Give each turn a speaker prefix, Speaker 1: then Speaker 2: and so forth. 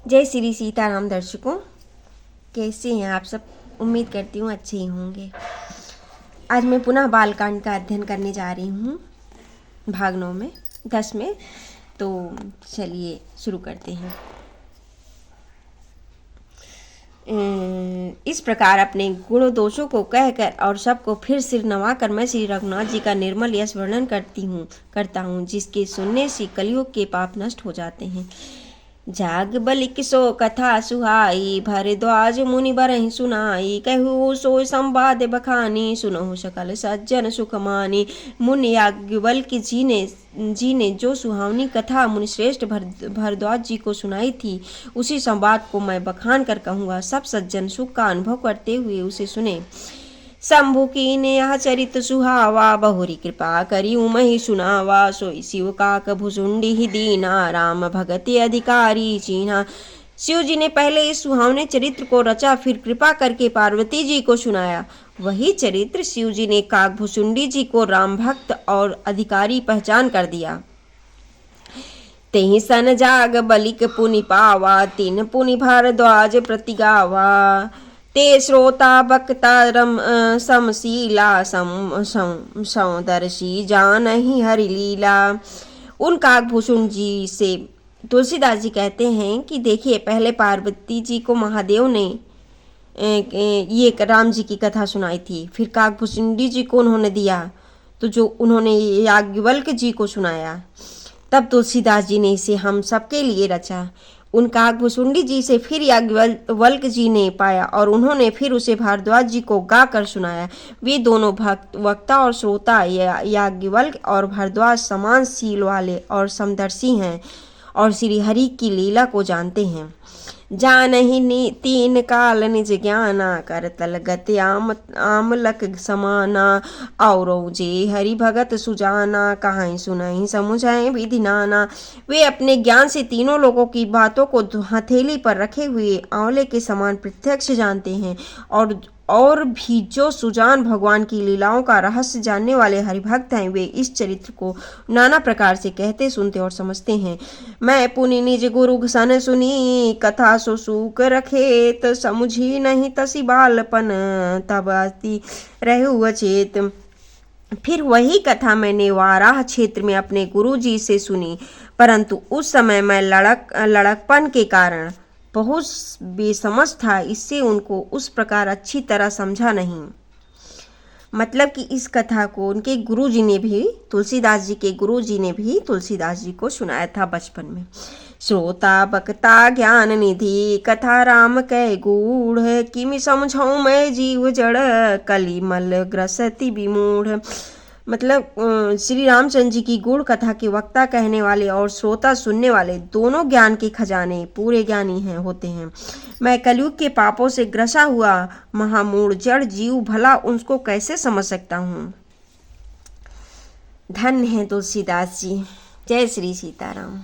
Speaker 1: जय श्री सीताराम दर्शकों, कैसे हैं आप सब। उम्मीद करती हूँ अच्छे ही होंगे। आज मैं पुनः बालकांड का अध्ययन करने जा रही हूँ भाग 9 में 10 में। तो चलिए शुरू करते हैं। इस प्रकार अपने गुण दोषों को कहकर और सबको फिर सिर नवाकर मैं श्री रघुनाथ जी का निर्मल यश वर्णन करता हूँ, जिसके सुनने से कलयुग के पाप नष्ट हो जाते हैं। जाग बलिक सो कथा सुहाई, भरद्वाज मुनि बरहि सुनाई। कहु सो संवाद बखानी, सुनहु सकल सज्जन सुख मानी। मुनि याज्ञवल्क्य जी ने जो सुहावनी कथा मुनिश्रेष्ठ भरद्वाज जी को सुनाई थी, उसी संवाद को मैं बखान कर कहूँगा। सब सज्जन सुख का अनुभव करते हुए उसे सुने। शंभु कीने यह चरित सुहावा, बहुरी कृपा करी उमहि सुनावा। सोई शिव काक भुसुंडी ही दीना, राम भगति अधिकारी चीना। शिव जी ने पहले इस सुहावने चरित्र को रचा, फिर कृपा करके पार्वती जी को सुनाया। वही चरित्र शिव जी ने काक भुसुंडी जी को राम भक्त और अधिकारी पहचान कर दिया। तेहि सन जाग बलिक पुनि पावा, तीन पुनि भारद्वाज प्रति गावा। ते श्रोता बक्ता रम समशीला, सौदर्शी जानहि हरि लीला। उन काकभूषण जी से तुलसीदास जी कहते हैं कि देखिए, पहले पार्वती जी को महादेव ने ये राम जी की कथा सुनाई थी, फिर काकभूषुंडी जी को उन्होंने दिया, तो जो उन्होंने याज्ञवल्क्य जी को सुनाया, तब तुलसीदास जी ने इसे हम सबके लिए रचा। उन काकभूषुंडी जी से फिर याज्ञवल्क्य जी ने पाया और उन्होंने फिर उसे भारद्वाज जी को गा कर सुनाया। वे दोनों वक्ता और श्रोता याज्ञवल्क्य और भारद्वाज समान शील वाले और समदर्शी हैं और श्री हरि की लीला को जानते हैं। जानहि तीन काल निज ज्ञाना, करतल गति आमलक समाना। और जे हरि भगत सुजाना, कहाई सुनाई समुझाए विधि नाना। वे अपने ज्ञान से तीनों लोगों की बातों को हथेली पर रखे हुए आंवले के समान प्रत्यक्ष जानते हैं, और भी जो सुजान भगवान की लीलाओं का रहस्य जानने वाले हरिभक्त हैं, वे इस चरित्र को नाना प्रकार से कहते, सुनते और समझते हैं। मैं पुनि निज गुरु सन सुनी, कथा सो सूक रखेत। समुझी नहीं तसी बालपन, तब आती रहु अचेत। फिर वही कथा मैंने वाराह क्षेत्र में अपने गुरु जी से सुनी, परंतु उस समय मैं लड़कपन के कारण बहुत बेसमझ था, इससे उनको उस प्रकार अच्छी तरह समझा नहीं। मतलब कि इस कथा को उनके गुरुजी ने भी, तुलसीदास जी के गुरुजी ने भी तुलसीदास जी को सुनाया था बचपन में। श्रोता बक्ता ज्ञान निधि, कथा राम कै गूढ़। किमि समझाऊं मैं जीव जड़, कलिमल ग्रसति विमूढ़। मतलब श्री रामचंद्र जी की गूढ़ कथा के वक्ता कहने वाले और श्रोता सुनने वाले दोनों ज्ञान के खजाने पूरे ज्ञानी होते हैं। मैं कलयुग के पापों से ग्रसा हुआ महामूढ़ जड़ जीव भला उनको कैसे समझ सकता हूँ। धन्य है तुलसीदास जी। जय श्री सीताराम।